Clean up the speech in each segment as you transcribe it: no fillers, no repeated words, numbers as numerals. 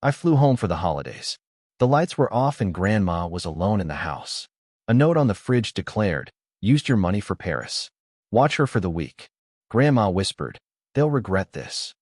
I flew home for the holidays. The lights were off and Grandma was alone in the house. A note on the fridge declared, "Used your money for Paris. Watch her for the week." Grandma whispered, "They'll regret this."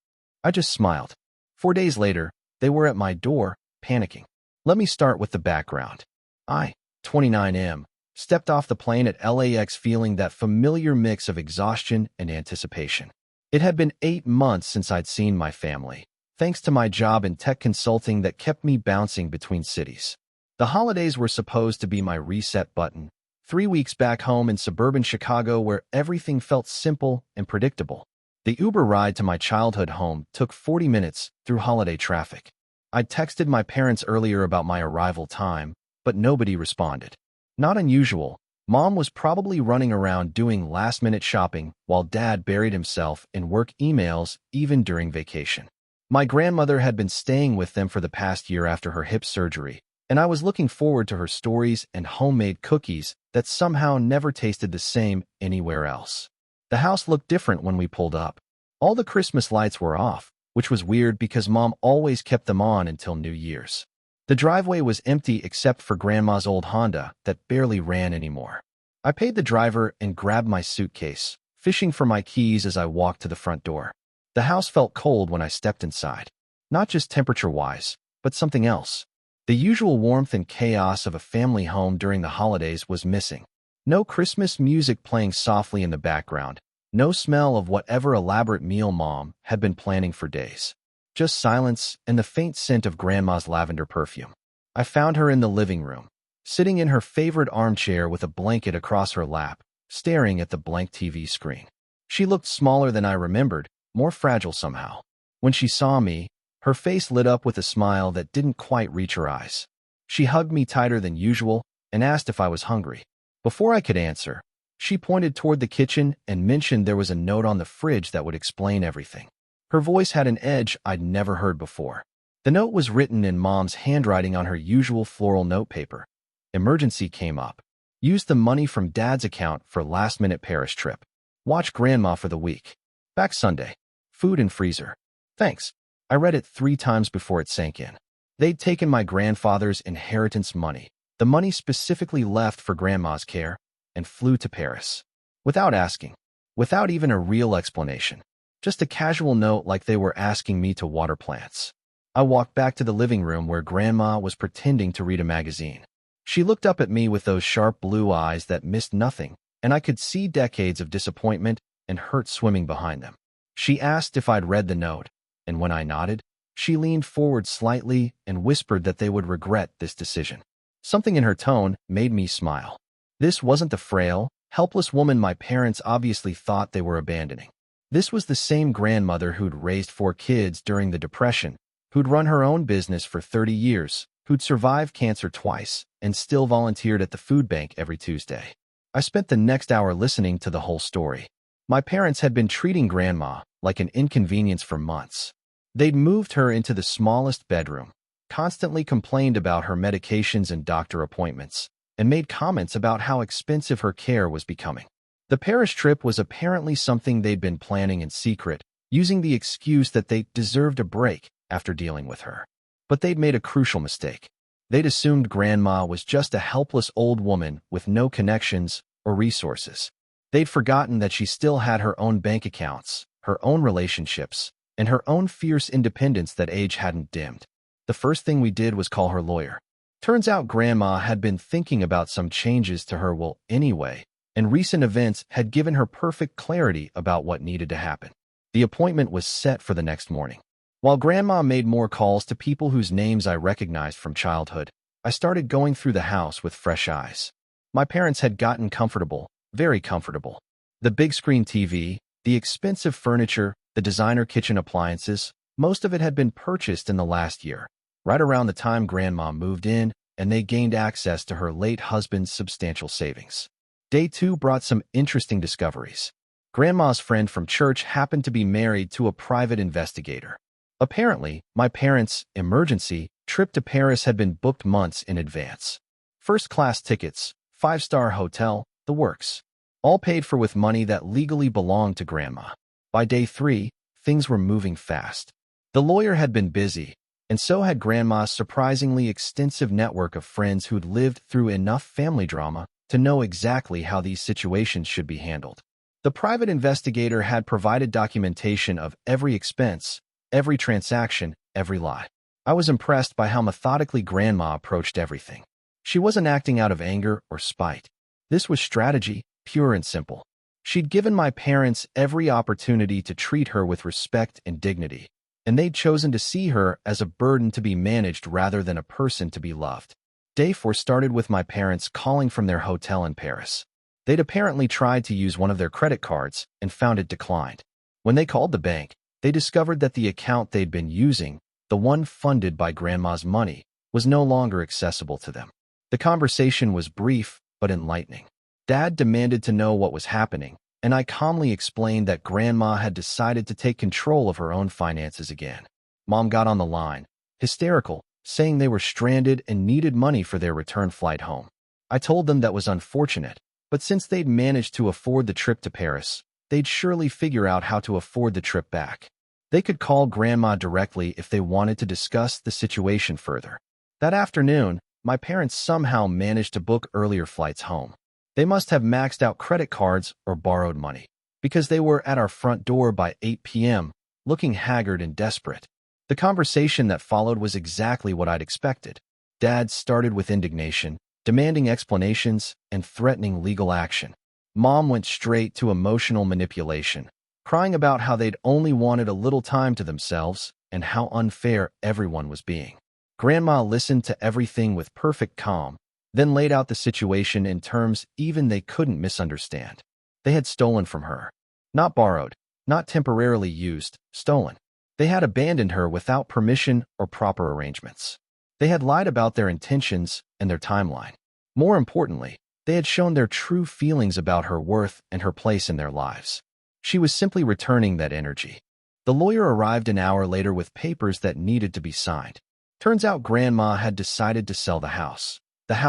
I just smiled. 4 days later, they were at my door, panicking. Let me start with the background. I, 29M, stepped off the plane at LAX feeling that familiar mix of exhaustion and anticipation. It had been 8 months since I'd seen my family, thanks to my job in tech consulting that kept me bouncing between cities. The holidays were supposed to be my reset button, 3 weeks back home in suburban Chicago where everything felt simple and predictable. The Uber ride to my childhood home took 40 minutes through holiday traffic. I'd texted my parents earlier about my arrival time, but nobody responded. Not unusual. Mom was probably running around doing last-minute shopping while Dad buried himself in work emails even during vacation. My grandmother had been staying with them for the past year after her hip surgery, and I was looking forward to her stories and homemade cookies that somehow never tasted the same anywhere else. The house looked different when we pulled up. All the Christmas lights were off, which was weird because Mom always kept them on until New Year's. The driveway was empty except for Grandma's old Honda that barely ran anymore. I paid the driver and grabbed my suitcase, fishing for my keys as I walked to the front door. The house felt cold when I stepped inside. Not just temperature-wise, but something else. The usual warmth and chaos of a family home during the holidays was missing. No Christmas music playing softly in the background. No smell of whatever elaborate meal Mom had been planning for days. Just silence and the faint scent of Grandma's lavender perfume. I found her in the living room, sitting in her favorite armchair with a blanket across her lap, staring at the blank TV screen. She looked smaller than I remembered, more fragile somehow. When she saw me, her face lit up with a smile that didn't quite reach her eyes. She hugged me tighter than usual and asked if I was hungry. Before I could answer, she pointed toward the kitchen and mentioned there was a note on the fridge that would explain everything. Her voice had an edge I'd never heard before. The note was written in Mom's handwriting on her usual floral notepaper. Emergency came up. Use the money from Dad's account for last-minute Paris trip. Watch Grandma for the week. Back Sunday. Food in freezer. Thanks. I read it 3 times before it sank in. They'd taken my grandfather's inheritance money, the money specifically left for Grandma's care, and flew to Paris. Without asking. Without even a real explanation. Just a casual note like they were asking me to water plants. I walked back to the living room where Grandma was pretending to read a magazine. She looked up at me with those sharp blue eyes that missed nothing, and I could see decades of disappointment and hurt swimming behind them. She asked if I'd read the note, and when I nodded, she leaned forward slightly and whispered that they would regret this decision. Something in her tone made me smile. This wasn't the frail, helpless woman my parents obviously thought they were abandoning. This was the same grandmother who'd raised 4 kids during the Depression, who'd run her own business for 30 years, who'd survived cancer twice, and still volunteered at the food bank every Tuesday. I spent the next hour listening to the whole story. My parents had been treating Grandma like an inconvenience for months. They'd moved her into the smallest bedroom, constantly complained about her medications and doctor appointments, and made comments about how expensive her care was becoming. The Paris trip was apparently something they'd been planning in secret, using the excuse that they deserved a break after dealing with her. But they'd made a crucial mistake. They'd assumed Grandma was just a helpless old woman with no connections or resources. They'd forgotten that she still had her own bank accounts, her own relationships, and her own fierce independence that age hadn't dimmed. The first thing we did was call her lawyer. Turns out Grandma had been thinking about some changes to her will anyway, and recent events had given her perfect clarity about what needed to happen. The appointment was set for the next morning. While Grandma made more calls to people whose names I recognized from childhood, I started going through the house with fresh eyes. My parents had gotten comfortable, very comfortable. The big screen TV, the expensive furniture, the designer kitchen appliances, most of it had been purchased in the last year, right around the time Grandma moved in, and they gained access to her late husband's substantial savings. Day 2 brought some interesting discoveries. Grandma's friend from church happened to be married to a private investigator. Apparently, my parents' emergency trip to Paris had been booked months in advance. First-class tickets, 5-star hotel, the works. All paid for with money that legally belonged to Grandma. By day 3, things were moving fast. The lawyer had been busy, And so had Grandma's surprisingly extensive network of friends who'd lived through enough family drama to know exactly how these situations should be handled. The private investigator had provided documentation of every expense, every transaction, every lie. I was impressed by how methodically Grandma approached everything. She wasn't acting out of anger or spite. This was strategy, pure and simple. She'd given my parents every opportunity to treat her with respect and dignity, and they'd chosen to see her as a burden to be managed rather than a person to be loved. Day 4 started with my parents calling from their hotel in Paris. They'd apparently tried to use one of their credit cards and found it declined. When they called the bank, they discovered that the account they'd been using, the one funded by Grandma's money, was no longer accessible to them. The conversation was brief but enlightening. Dad demanded to know what was happening, and I calmly explained that Grandma had decided to take control of her own finances again. Mom got on the line, hysterical, saying they were stranded and needed money for their return flight home. I told them that was unfortunate, but since they'd managed to afford the trip to Paris, they'd surely figure out how to afford the trip back. They could call Grandma directly if they wanted to discuss the situation further. That afternoon, my parents somehow managed to book earlier flights home. They must have maxed out credit cards or borrowed money, because they were at our front door by 8 p.m., looking haggard and desperate. The conversation that followed was exactly what I'd expected. Dad started with indignation, demanding explanations and threatening legal action. Mom went straight to emotional manipulation, crying about how they'd only wanted a little time to themselves and how unfair everyone was being. Grandma listened to everything with perfect calm, then laid out the situation in terms even they couldn't misunderstand. They had stolen from her. Not borrowed, not temporarily used, stolen. They had abandoned her without permission or proper arrangements. They had lied about their intentions and their timeline. More importantly, they had shown their true feelings about her worth and her place in their lives. She was simply returning that energy. The lawyer arrived an hour later with papers that needed to be signed. Turns out Grandma had decided to sell the house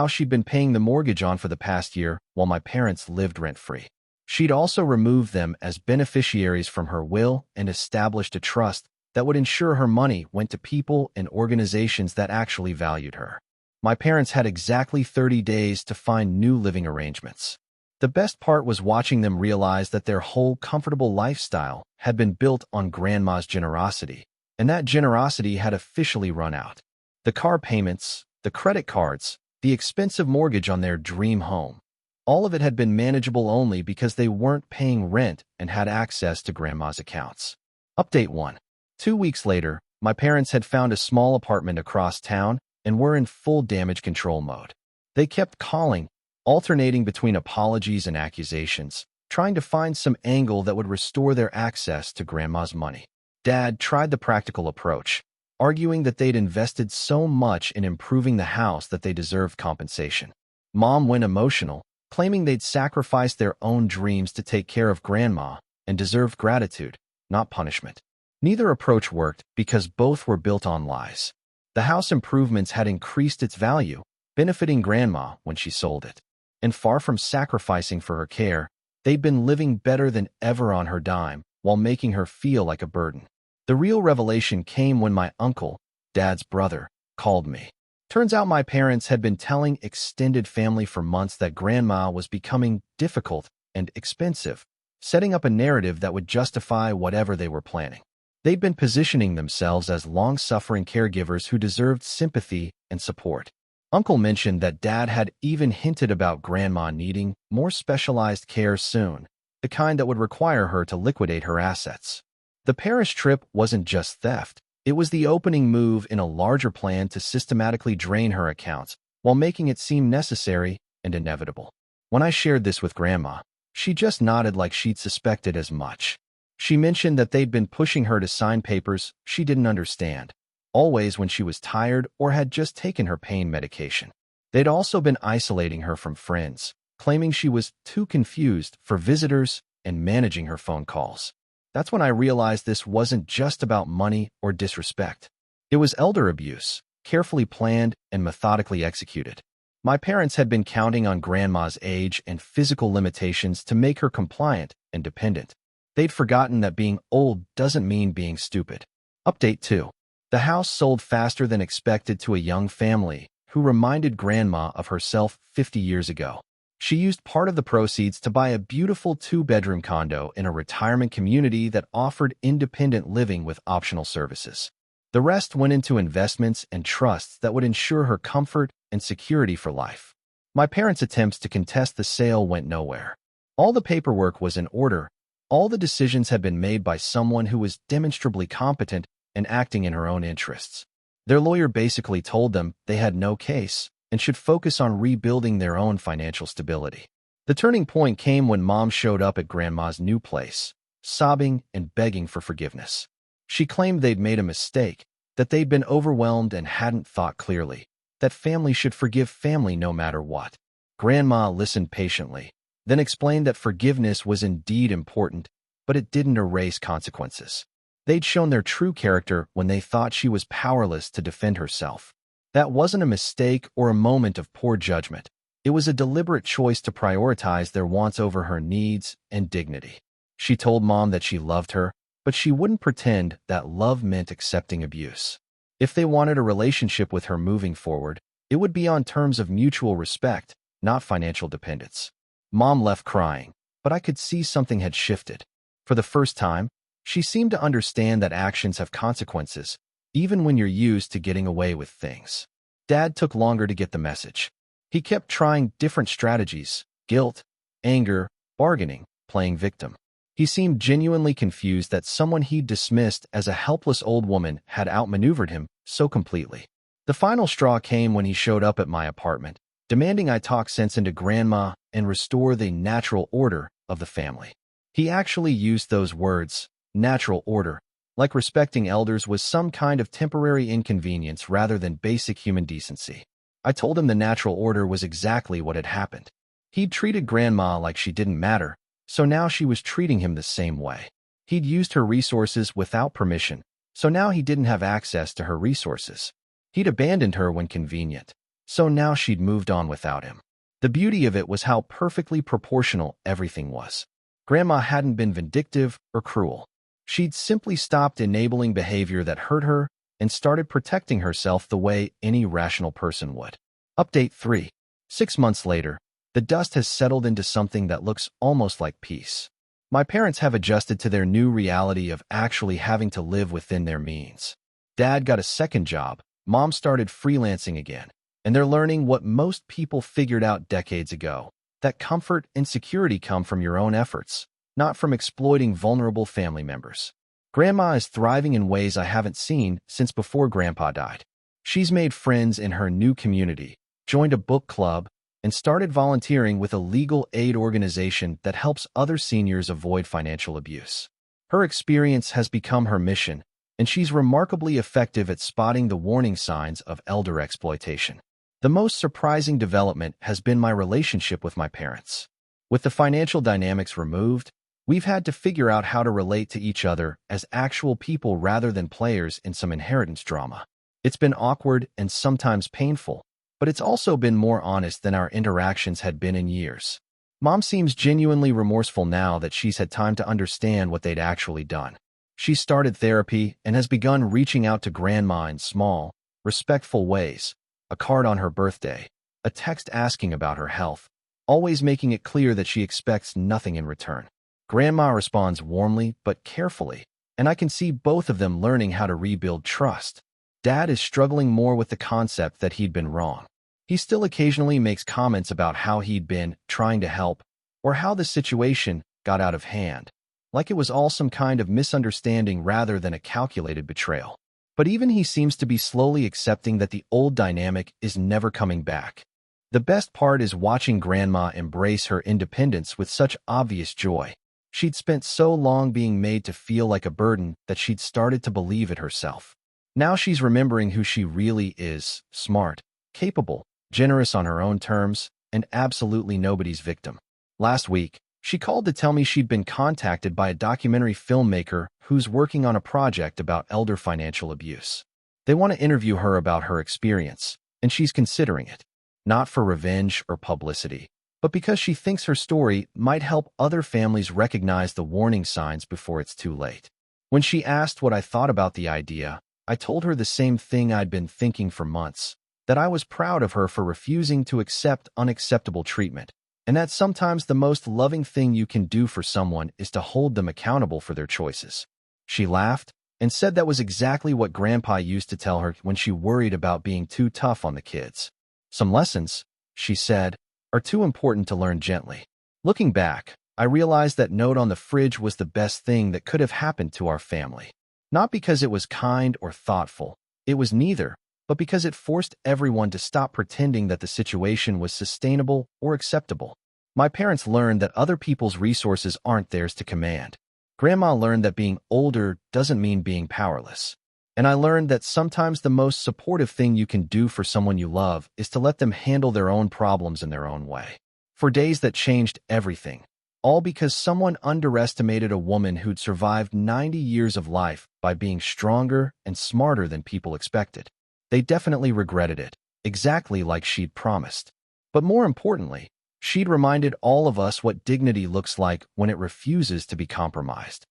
she'd been paying the mortgage on for the past year while my parents lived rent-free. She'd also removed them as beneficiaries from her will and established a trust that would ensure her money went to people and organizations that actually valued her. My parents had exactly 30 days to find new living arrangements. The best part was watching them realize that their whole comfortable lifestyle had been built on Grandma's generosity, and that generosity had officially run out. The car payments, the credit cards, the expensive mortgage on their dream home. All of it had been manageable only because they weren't paying rent and had access to Grandma's accounts. Update 1. 2 weeks later, my parents had found a small apartment across town and were in full damage control mode. They kept calling, alternating between apologies and accusations, trying to find some angle that would restore their access to Grandma's money. Dad tried the practical approach, arguing that they'd invested so much in improving the house that they deserved compensation. Mom went emotional, claiming they'd sacrificed their own dreams to take care of Grandma and deserved gratitude, not punishment. Neither approach worked because both were built on lies. The house improvements had increased its value, benefiting Grandma when she sold it. And far from sacrificing for her care, they'd been living better than ever on her dime while making her feel like a burden. The real revelation came when my uncle, Dad's brother, called me. Turns out my parents had been telling extended family for months that Grandma was becoming difficult and expensive, setting up a narrative that would justify whatever they were planning. They'd been positioning themselves as long-suffering caregivers who deserved sympathy and support. Uncle mentioned that Dad had even hinted about Grandma needing more specialized care soon, the kind that would require her to liquidate her assets. The Paris trip wasn't just theft. It was the opening move in a larger plan to systematically drain her accounts while making it seem necessary and inevitable. When I shared this with Grandma, she just nodded like she'd suspected as much. She mentioned that they'd been pushing her to sign papers she didn't understand, always when she was tired or had just taken her pain medication. They'd also been isolating her from friends, claiming she was too confused for visitors and managing her phone calls. That's when I realized this wasn't just about money or disrespect. It was elder abuse, carefully planned and methodically executed. My parents had been counting on Grandma's age and physical limitations to make her compliant and dependent. They'd forgotten that being old doesn't mean being stupid. Update 2. The house sold faster than expected to a young family who reminded Grandma of herself 50 years ago. She used part of the proceeds to buy a beautiful 2-bedroom condo in a retirement community that offered independent living with optional services. The rest went into investments and trusts that would ensure her comfort and security for life. My parents' attempts to contest the sale went nowhere. All the paperwork was in order. All the decisions had been made by someone who was demonstrably competent and acting in her own interests. Their lawyer basically told them they had no case and should focus on rebuilding their own financial stability. The turning point came when Mom showed up at Grandma's new place, sobbing and begging for forgiveness. She claimed they'd made a mistake, that they'd been overwhelmed and hadn't thought clearly, that family should forgive family no matter what. Grandma listened patiently, then explained that forgiveness was indeed important, but it didn't erase consequences. They'd shown their true character when they thought she was powerless to defend herself. That wasn't a mistake or a moment of poor judgment. It was a deliberate choice to prioritize their wants over her needs and dignity. She told Mom that she loved her, but she wouldn't pretend that love meant accepting abuse. If they wanted a relationship with her moving forward, it would be on terms of mutual respect, not financial dependence. Mom left crying, but I could see something had shifted. For the first time, she seemed to understand that actions have consequences, even when you're used to getting away with things. Dad took longer to get the message. He kept trying different strategies: guilt, anger, bargaining, playing victim. He seemed genuinely confused that someone he'd dismissed as a helpless old woman had outmaneuvered him so completely. The final straw came when he showed up at my apartment, demanding I talk sense into Grandma and restore the natural order of the family. He actually used those words, natural order, like respecting elders was some kind of temporary inconvenience rather than basic human decency. I told him the natural order was exactly what had happened. He'd treated Grandma like she didn't matter, so now she was treating him the same way. He'd used her resources without permission, so now he didn't have access to her resources. He'd abandoned her when convenient, so now she'd moved on without him. The beauty of it was how perfectly proportional everything was. Grandma hadn't been vindictive or cruel. She'd simply stopped enabling behavior that hurt her and started protecting herself the way any rational person would. Update 3. 6 months later, the dust has settled into something that looks almost like peace. My parents have adjusted to their new reality of actually having to live within their means. Dad got a second job, Mom started freelancing again, and they're learning what most people figured out decades ago, that comfort and security come from your own efforts, not from exploiting vulnerable family members. Grandma is thriving in ways I haven't seen since before Grandpa died. She's made friends in her new community, joined a book club, and started volunteering with a legal aid organization that helps other seniors avoid financial abuse. Her experience has become her mission, and she's remarkably effective at spotting the warning signs of elder exploitation. The most surprising development has been my relationship with my parents. With the financial dynamics removed, we've had to figure out how to relate to each other as actual people rather than players in some inheritance drama. It's been awkward and sometimes painful, but it's also been more honest than our interactions had been in years. Mom seems genuinely remorseful now that she's had time to understand what they'd actually done. She's started therapy and has begun reaching out to Grandma in small, respectful ways: a card on her birthday, a text asking about her health, always making it clear that she expects nothing in return. Grandma responds warmly but carefully, and I can see both of them learning how to rebuild trust. Dad is struggling more with the concept that he'd been wrong. He still occasionally makes comments about how he'd been trying to help or how the situation got out of hand, like it was all some kind of misunderstanding rather than a calculated betrayal. But even he seems to be slowly accepting that the old dynamic is never coming back. The best part is watching Grandma embrace her independence with such obvious joy. She'd spent so long being made to feel like a burden that she'd started to believe it herself. Now she's remembering who she really is: smart, capable, generous on her own terms, and absolutely nobody's victim. Last week, she called to tell me she'd been contacted by a documentary filmmaker who's working on a project about elder financial abuse. They want to interview her about her experience, and she's considering it. Not for revenge or publicity, but because she thinks her story might help other families recognize the warning signs before it's too late. When she asked what I thought about the idea, I told her the same thing I'd been thinking for months, that I was proud of her for refusing to accept unacceptable treatment, and that sometimes the most loving thing you can do for someone is to hold them accountable for their choices. She laughed and said that was exactly what Grandpa used to tell her when she worried about being too tough on the kids. Some lessons, she said, are too important to learn gently. Looking back, I realized that note on the fridge was the best thing that could have happened to our family. Not because it was kind or thoughtful, it was neither, but because it forced everyone to stop pretending that the situation was sustainable or acceptable. My parents learned that other people's resources aren't theirs to command. Grandma learned that being older doesn't mean being powerless. And I learned that sometimes the most supportive thing you can do for someone you love is to let them handle their own problems in their own way. For days that changed everything, all because someone underestimated a woman who'd survived 90 years of life by being stronger and smarter than people expected. They definitely regretted it, exactly like she'd promised. But more importantly, she'd reminded all of us what dignity looks like when it refuses to be compromised.